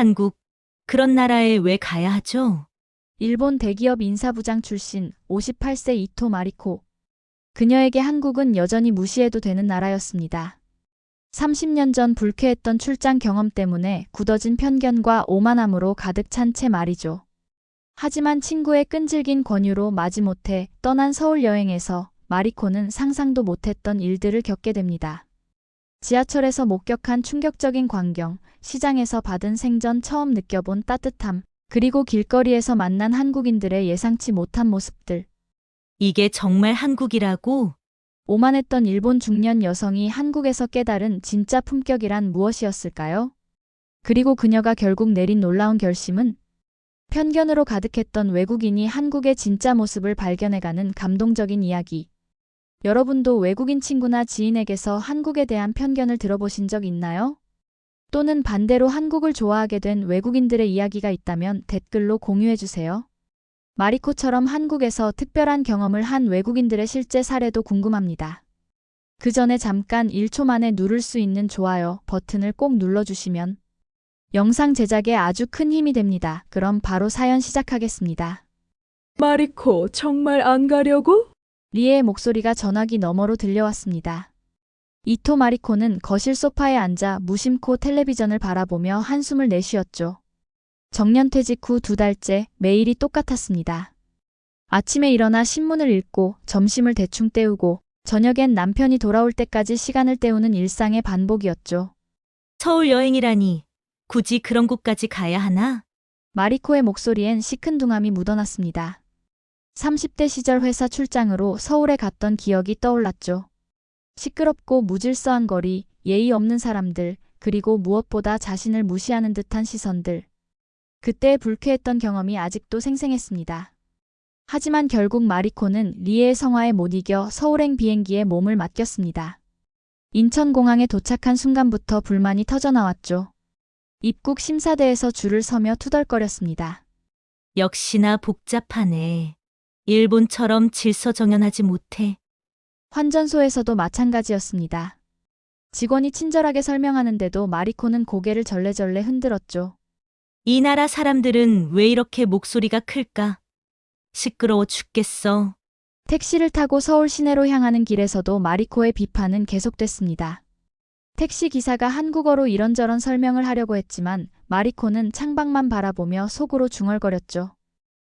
한국, 그런 나라에 왜 가야 하죠? 일본 대기업 인사부장 출신 58세 이토 마리코. 그녀에게 한국은 여전히 무시해도 되는 나라였습니다. 30년 전 불쾌했던 출장 경험 때문에 굳어진 편견과 오만함으로 가득 찬 채 말이죠. 하지만 친구의 끈질긴 권유로 마지못해 떠난 서울 여행에서 마리코는 상상도 못했던 일들을 겪게 됩니다. 지하철에서 목격한 충격적인 광경, 시장에서 받은 생전 처음 느껴본 따뜻함, 그리고 길거리에서 만난 한국인들의 예상치 못한 모습들. 이게 정말 한국이라고? 오만했던 일본 중년 여성이 한국에서 깨달은 진짜 품격이란 무엇이었을까요? 그리고 그녀가 결국 내린 놀라운 결심은? 편견으로 가득했던 외국인이 한국의 진짜 모습을 발견해가는 감동적인 이야기. 여러분도 외국인 친구나 지인에게서 한국에 대한 편견을 들어보신 적 있나요? 또는 반대로 한국을 좋아하게 된 외국인들의 이야기가 있다면 댓글로 공유해주세요. 마리코처럼 한국에서 특별한 경험을 한 외국인들의 실제 사례도 궁금합니다. 그 전에 잠깐 1초 만에 누를 수 있는 좋아요 버튼을 꼭 눌러주시면 영상 제작에 아주 큰 힘이 됩니다. 그럼 바로 사연 시작하겠습니다. 마리코, 정말 안 가려고? 리에의 목소리가 전화기 너머로 들려왔습니다. 이토 마리코는 거실 소파에 앉아 무심코 텔레비전을 바라보며 한숨을 내쉬었죠. 정년퇴직 후 2달째 매일이 똑같았습니다. 아침에 일어나 신문을 읽고 점심을 대충 때우고 저녁엔 남편이 돌아올 때까지 시간을 때우는 일상의 반복이었죠. 서울 여행이라니, 굳이 그런 곳까지 가야 하나? 마리코의 목소리엔 시큰둥함이 묻어났습니다. 30대 시절 회사 출장으로 서울에 갔던 기억이 떠올랐죠. 시끄럽고 무질서한 거리, 예의 없는 사람들, 그리고 무엇보다 자신을 무시하는 듯한 시선들. 그때의 불쾌했던 경험이 아직도 생생했습니다. 하지만 결국 마리코는 리에의 성화에 못 이겨 서울행 비행기에 몸을 맡겼습니다. 인천공항에 도착한 순간부터 불만이 터져나왔죠. 입국 심사대에서 줄을 서며 투덜거렸습니다. 역시나 복잡하네. 일본처럼 질서정연하지 못해. 환전소에서도 마찬가지였습니다. 직원이 친절하게 설명하는데도 마리코는 고개를 절레절레 흔들었죠. 이 나라 사람들은 왜 이렇게 목소리가 클까? 시끄러워 죽겠어. 택시를 타고 서울 시내로 향하는 길에서도 마리코의 비판은 계속됐습니다. 택시 기사가 한국어로 이런저런 설명을 하려고 했지만 마리코는 창밖만 바라보며 속으로 중얼거렸죠.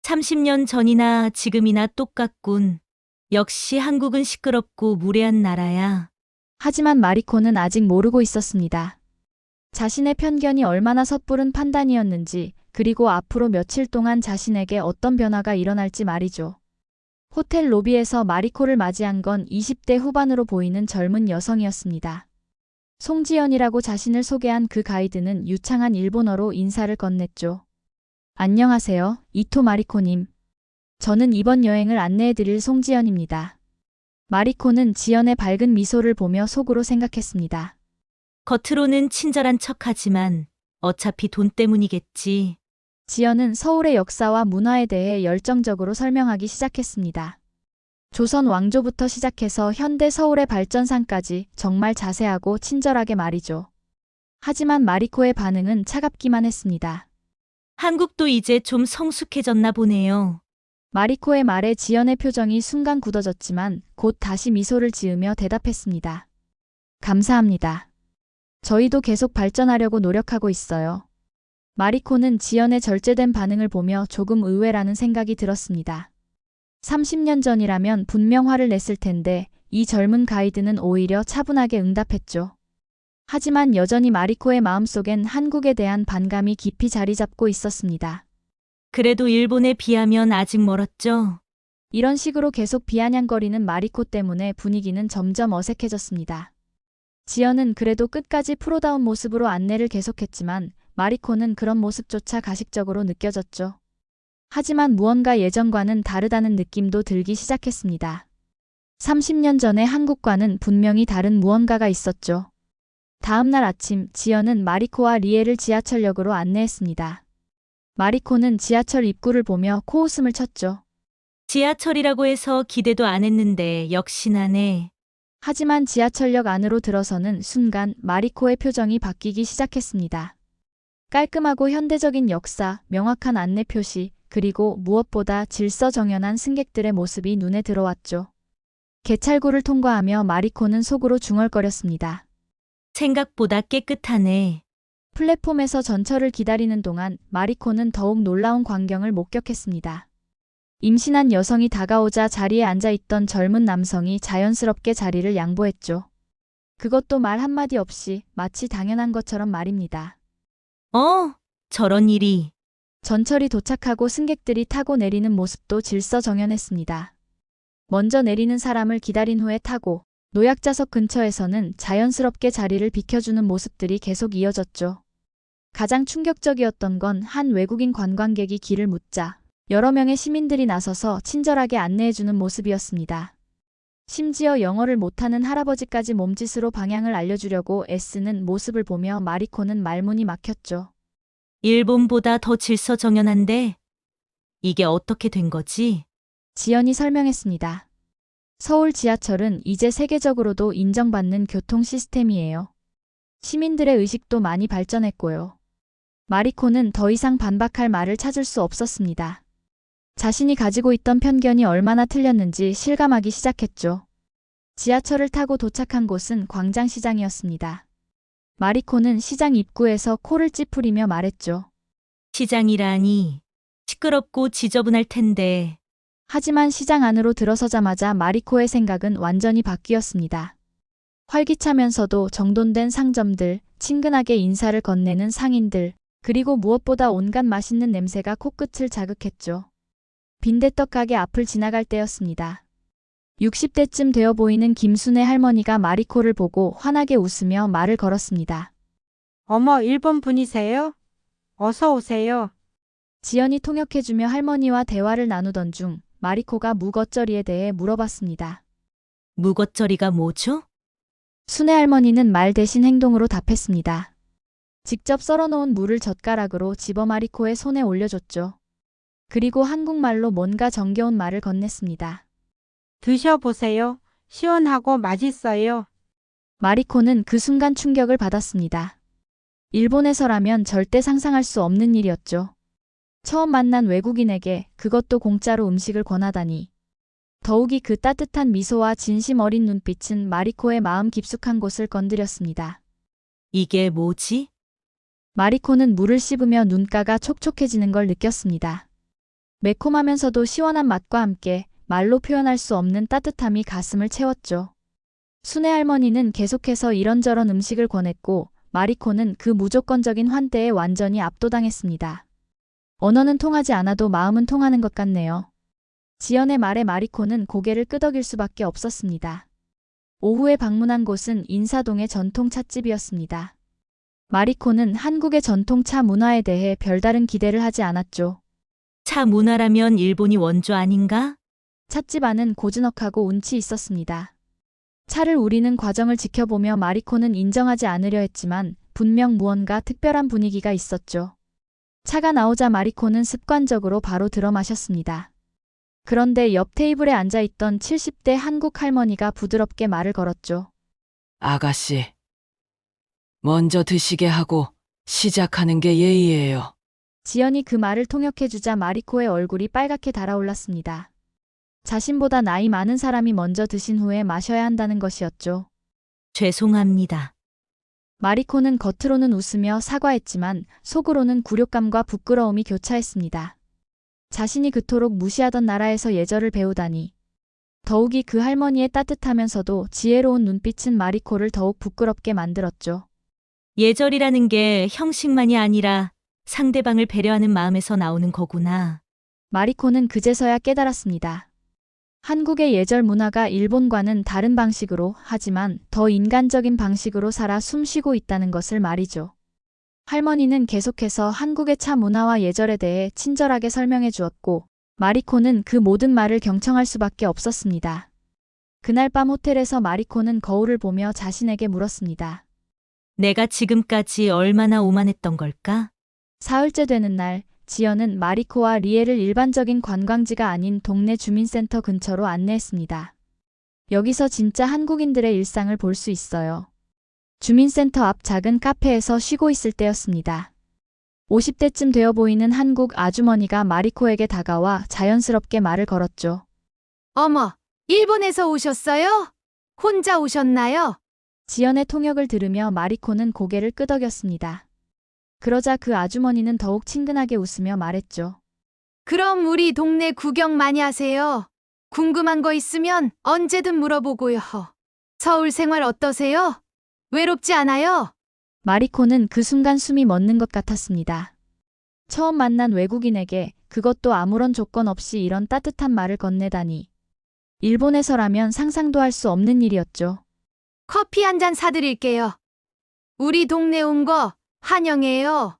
30년 전이나 지금이나 똑같군. 역시 한국은 시끄럽고 무례한 나라야. 하지만 마리코는 아직 모르고 있었습니다. 자신의 편견이 얼마나 섣부른 판단이었는지, 그리고 앞으로 며칠 동안 자신에게 어떤 변화가 일어날지 말이죠. 호텔 로비에서 마리코를 맞이한 건 20대 후반으로 보이는 젊은 여성이었습니다. 송지연이라고 자신을 소개한 그 가이드는 유창한 일본어로 인사를 건넸죠. 안녕하세요, 이토 마리코님. 저는 이번 여행을 안내해드릴 송지연입니다. 마리코는 지연의 밝은 미소를 보며 속으로 생각했습니다. 겉으로는 친절한 척하지만 어차피 돈 때문이겠지. 지연은 서울의 역사와 문화에 대해 열정적으로 설명하기 시작했습니다. 조선 왕조부터 시작해서 현대 서울의 발전상까지 정말 자세하고 친절하게 말이죠. 하지만 마리코의 반응은 차갑기만 했습니다. 한국도 이제 좀 성숙해졌나 보네요. 마리코의 말에 지연의 표정이 순간 굳어졌지만 곧 다시 미소를 지으며 대답했습니다. 감사합니다. 저희도 계속 발전하려고 노력하고 있어요. 마리코는 지연의 절제된 반응을 보며 조금 의외라는 생각이 들었습니다. 30년 전이라면 분명 화를 냈을 텐데 이 젊은 가이드는 오히려 차분하게 응답했죠. 하지만 여전히 마리코의 마음속엔 한국에 대한 반감이 깊이 자리 잡고 있었습니다. 그래도 일본에 비하면 아직 멀었죠. 이런 식으로 계속 비아냥거리는 마리코 때문에 분위기는 점점 어색해졌습니다. 지연은 그래도 끝까지 프로다운 모습으로 안내를 계속했지만 마리코는 그런 모습조차 가식적으로 느껴졌죠. 하지만 무언가 예전과는 다르다는 느낌도 들기 시작했습니다. 30년 전의 한국과는 분명히 다른 무언가가 있었죠. 다음 날 아침 지연은 마리코와 리에를 지하철역으로 안내했습니다. 마리코는 지하철 입구를 보며 코웃음을 쳤죠. 지하철이라고 해서 기대도 안 했는데 역시나네. 하지만 지하철역 안으로 들어서는 순간 마리코의 표정이 바뀌기 시작했습니다. 깔끔하고 현대적인 역사, 명확한 안내 표시, 그리고 무엇보다 질서정연한 승객들의 모습이 눈에 들어왔죠. 개찰구를 통과하며 마리코는 속으로 중얼거렸습니다. 생각보다 깨끗하네. 플랫폼에서 전철을 기다리는 동안 마리코는 더욱 놀라운 광경을 목격했습니다. 임신한 여성이 다가오자 자리에 앉아있던 젊은 남성이 자연스럽게 자리를 양보했죠. 그것도 말 한마디 없이 마치 당연한 것처럼 말입니다. 저런 일이. 전철이 도착하고 승객들이 타고 내리는 모습도 질서정연했습니다. 먼저 내리는 사람을 기다린 후에 타고 노약자석 근처에서는 자연스럽게 자리를 비켜주는 모습들이 계속 이어졌죠. 가장 충격적이었던 건 한 외국인 관광객이 길을 묻자 여러 명의 시민들이 나서서 친절하게 안내해주는 모습이었습니다. 심지어 영어를 못하는 할아버지까지 몸짓으로 방향을 알려주려고 애쓰는 모습을 보며 마리코는 말문이 막혔죠. 일본보다 더 질서정연한데 이게 어떻게 된 거지? 지연이 설명했습니다. 서울 지하철은 이제 세계적으로도 인정받는 교통 시스템이에요. 시민들의 의식도 많이 발전했고요. 마리코는 더 이상 반박할 말을 찾을 수 없었습니다. 자신이 가지고 있던 편견이 얼마나 틀렸는지 실감하기 시작했죠. 지하철을 타고 도착한 곳은 광장시장이었습니다. 마리코는 시장 입구에서 코를 찌푸리며 말했죠. 시장이라니. 시끄럽고 지저분할 텐데. 하지만 시장 안으로 들어서자마자 마리코의 생각은 완전히 바뀌었습니다. 활기차면서도 정돈된 상점들, 친근하게 인사를 건네는 상인들, 그리고 무엇보다 온갖 맛있는 냄새가 코끝을 자극했죠. 빈대떡 가게 앞을 지나갈 때였습니다. 60대쯤 되어 보이는 김순애 할머니가 마리코를 보고 환하게 웃으며 말을 걸었습니다. 어머, 일본 분이세요? 어서 오세요. 지연이 통역해주며 할머니와 대화를 나누던 중 마리코가 묵어쩌리에 대해 물어봤습니다. 묵어쩌리가 뭐죠? 순애 할머니는 말 대신 행동으로 답했습니다. 직접 썰어놓은 물을 젓가락으로 집어 마리코의 손에 올려줬죠. 그리고 한국말로 뭔가 정겨운 말을 건넸습니다. 드셔보세요. 시원하고 맛있어요. 마리코는 그 순간 충격을 받았습니다. 일본에서라면 절대 상상할 수 없는 일이었죠. 처음 만난 외국인에게 그것도 공짜로 음식을 권하다니. 더욱이 그 따뜻한 미소와 진심 어린 눈빛은 마리코의 마음 깊숙한 곳을 건드렸습니다. 이게 뭐지? 마리코는 물을 씹으며 눈가가 촉촉해지는 걸 느꼈습니다. 매콤하면서도 시원한 맛과 함께 말로 표현할 수 없는 따뜻함이 가슴을 채웠죠. 순애 할머니는 계속해서 이런저런 음식을 권했고 마리코는 그 무조건적인 환대에 완전히 압도당했습니다. 언어는 통하지 않아도 마음은 통하는 것 같네요. 지연의 말에 마리코는 고개를 끄덕일 수밖에 없었습니다. 오후에 방문한 곳은 인사동의 전통 찻집이었습니다. 마리코는 한국의 전통 차 문화에 대해 별다른 기대를 하지 않았죠. 차 문화라면 일본이 원조 아닌가? 찻집 안은 고즈넉하고 운치 있었습니다. 차를 우리는 과정을 지켜보며 마리코는 인정하지 않으려 했지만 분명 무언가 특별한 분위기가 있었죠. 차가 나오자 마리코는 습관적으로 바로 들어 마셨습니다. 그런데 옆 테이블에 앉아있던 70대 한국 할머니가 부드럽게 말을 걸었죠. 아가씨, 먼저 드시게 하고 시작하는 게 예의예요. 지연이 그 말을 통역해주자 마리코의 얼굴이 빨갛게 달아올랐습니다. 자신보다 나이 많은 사람이 먼저 드신 후에 마셔야 한다는 것이었죠. 죄송합니다. 마리코는 겉으로는 웃으며 사과했지만 속으로는 굴욕감과 부끄러움이 교차했습니다. 자신이 그토록 무시하던 나라에서 예절을 배우다니. 더욱이 그 할머니의 따뜻하면서도 지혜로운 눈빛은 마리코를 더욱 부끄럽게 만들었죠. 예절이라는 게 형식만이 아니라 상대방을 배려하는 마음에서 나오는 거구나. 마리코는 그제서야 깨달았습니다. 한국의 예절 문화가 일본과는 다른 방식으로 하지만 더 인간적인 방식으로 살아 숨쉬고 있다는 것을 말이죠. 할머니는 계속해서 한국의 차 문화와 예절에 대해 친절하게 설명해 주었고 마리코는 그 모든 말을 경청할 수밖에 없었습니다. 그날 밤 호텔에서 마리코는 거울을 보며 자신에게 물었습니다. 내가 지금까지 얼마나 오만했던 걸까? 사흘째 되는 날, 지연은 마리코와 리에를 일반적인 관광지가 아닌 동네 주민센터 근처로 안내했습니다. 여기서 진짜 한국인들의 일상을 볼 수 있어요. 주민센터 앞 작은 카페에서 쉬고 있을 때였습니다. 50대쯤 되어 보이는 한국 아주머니가 마리코에게 다가와 자연스럽게 말을 걸었죠. 어머, 일본에서 오셨어요? 혼자 오셨나요? 지연의 통역을 들으며 마리코는 고개를 끄덕였습니다. 그러자 그 아주머니는 더욱 친근하게 웃으며 말했죠. 그럼 우리 동네 구경 많이 하세요. 궁금한 거 있으면 언제든 물어보고요. 서울 생활 어떠세요? 외롭지 않아요? 마리코는 그 순간 숨이 멎는 것 같았습니다. 처음 만난 외국인에게 그것도 아무런 조건 없이 이런 따뜻한 말을 건네다니. 일본에서라면 상상도 할 수 없는 일이었죠. 커피 한 잔 사드릴게요. 우리 동네 온 거 환영해요.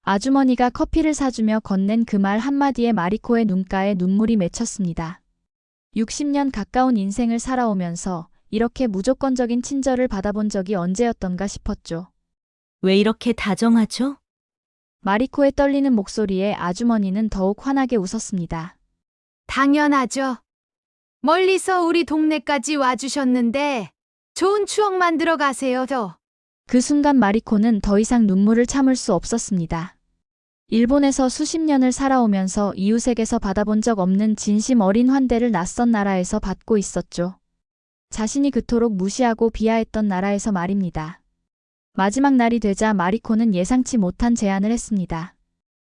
아주머니가 커피를 사주며 건넨 그 말 한마디에 마리코의 눈가에 눈물이 맺혔습니다. 60년 가까운 인생을 살아오면서 이렇게 무조건적인 친절을 받아본 적이 언제였던가 싶었죠. 왜 이렇게 다정하죠? 마리코의 떨리는 목소리에 아주머니는 더욱 환하게 웃었습니다. 당연하죠. 멀리서 우리 동네까지 와주셨는데 좋은 추억 만들어 가세요. 그 순간 마리코는 더 이상 눈물을 참을 수 없었습니다. 일본에서 수십 년을 살아오면서 이웃에게서 받아본 적 없는 진심 어린 환대를 낯선 나라에서 받고 있었죠. 자신이 그토록 무시하고 비하했던 나라에서 말입니다. 마지막 날이 되자 마리코는 예상치 못한 제안을 했습니다.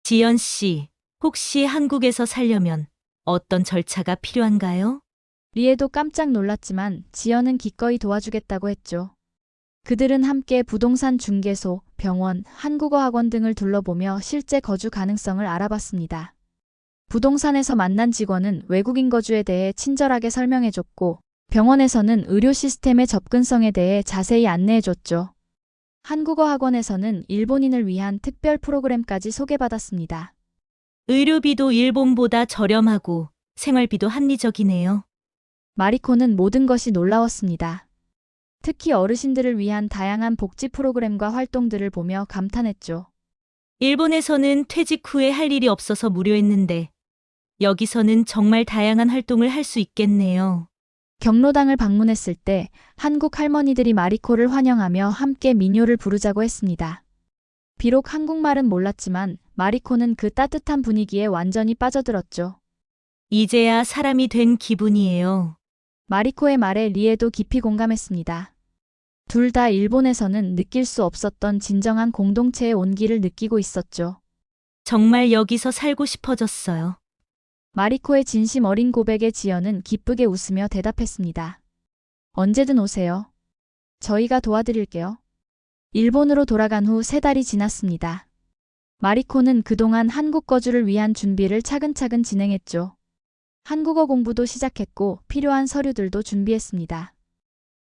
지연 씨, 혹시 한국에서 살려면 어떤 절차가 필요한가요? 리에도 깜짝 놀랐지만 지연은 기꺼이 도와주겠다고 했죠. 그들은 함께 부동산 중개소, 병원, 한국어 학원 등을 둘러보며 실제 거주 가능성을 알아봤습니다. 부동산에서 만난 직원은 외국인 거주에 대해 친절하게 설명해줬고, 병원에서는 의료 시스템의 접근성에 대해 자세히 안내해줬죠. 한국어 학원에서는 일본인을 위한 특별 프로그램까지 소개받았습니다. 의료비도 일본보다 저렴하고 생활비도 합리적이네요. 마리코는 모든 것이 놀라웠습니다. 특히 어르신들을 위한 다양한 복지 프로그램과 활동들을 보며 감탄했죠. 일본에서는 퇴직 후에 할 일이 없어서 무료했는데 여기서는 정말 다양한 활동을 할 수 있겠네요. 경로당을 방문했을 때 한국 할머니들이 마리코를 환영하며 함께 민요를 부르자고 했습니다. 비록 한국말은 몰랐지만 마리코는 그 따뜻한 분위기에 완전히 빠져들었죠. 이제야 사람이 된 기분이에요. 마리코의 말에 리에도 깊이 공감했습니다. 둘 다 일본에서는 느낄 수 없었던 진정한 공동체의 온기를 느끼고 있었죠. 정말 여기서 살고 싶어졌어요. 마리코의 진심 어린 고백에 지연은 기쁘게 웃으며 대답했습니다. 언제든 오세요. 저희가 도와드릴게요. 일본으로 돌아간 후 3달이 지났습니다. 마리코는 그동안 한국 거주를 위한 준비를 차근차근 진행했죠. 한국어 공부도 시작했고 필요한 서류들도 준비했습니다.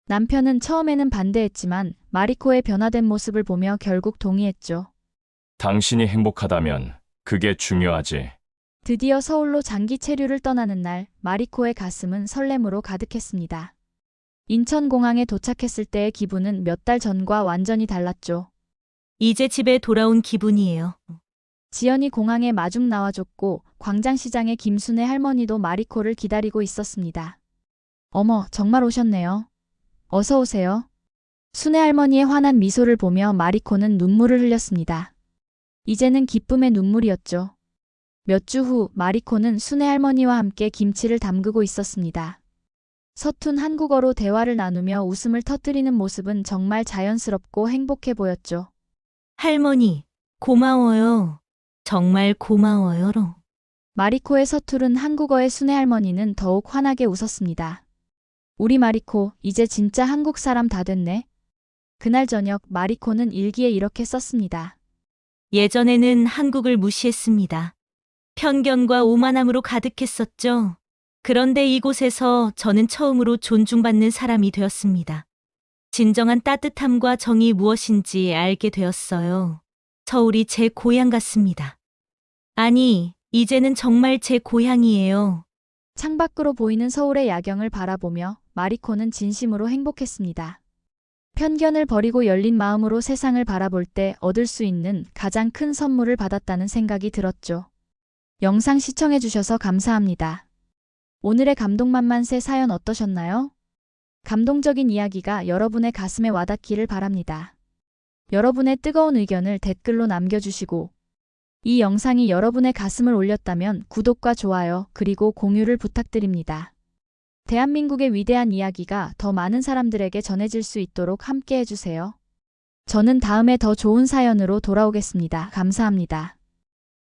남편은 처음에는 반대했지만 마리코의 변화된 모습을 보며 결국 동의했죠. 당신이 행복하다면 그게 중요하지. 드디어 서울로 장기 체류를 떠나는 날, 마리코의 가슴은 설렘으로 가득했습니다. 인천공항에 도착했을 때의 기분은 몇 달 전과 완전히 달랐죠. 이제 집에 돌아온 기분이에요. 지연이 공항에 마중 나와줬고 광장시장의 김순애 할머니도 마리코를 기다리고 있었습니다. 어머, 정말 오셨네요. 어서 오세요. 순애 할머니의 환한 미소를 보며 마리코는 눈물을 흘렸습니다. 이제는 기쁨의 눈물이었죠. 몇 주 후 마리코는 순애 할머니와 함께 김치를 담그고 있었습니다. 서툰 한국어로 대화를 나누며 웃음을 터뜨리는 모습은 정말 자연스럽고 행복해 보였죠. 할머니, 고마워요. 정말 고마워요. 마리코의 서투른 한국어의 순애 할머니는 더욱 환하게 웃었습니다. 우리 마리코, 이제 진짜 한국 사람 다 됐네. 그날 저녁 마리코는 일기에 이렇게 썼습니다. 예전에는 한국을 무시했습니다. 편견과 오만함으로 가득했었죠. 그런데 이곳에서 저는 처음으로 존중받는 사람이 되었습니다. 진정한 따뜻함과 정이 무엇인지 알게 되었어요. 서울이 제 고향 같습니다. 아니, 이제는 정말 제 고향이에요. 창밖으로 보이는 서울의 야경을 바라보며 마리코는 진심으로 행복했습니다. 편견을 버리고 열린 마음으로 세상을 바라볼 때 얻을 수 있는 가장 큰 선물을 받았다는 생각이 들었죠. 영상 시청해주셔서 감사합니다. 오늘의 감동만만세 사연 어떠셨나요? 감동적인 이야기가 여러분의 가슴에 와닿기를 바랍니다. 여러분의 뜨거운 의견을 댓글로 남겨주시고 이 영상이 여러분의 가슴을 올렸다면 구독과 좋아요 그리고 공유를 부탁드립니다. 대한민국의 위대한 이야기가 더 많은 사람들에게 전해질 수 있도록 함께 해주세요. 저는 다음에 더 좋은 사연으로 돌아오겠습니다. 감사합니다.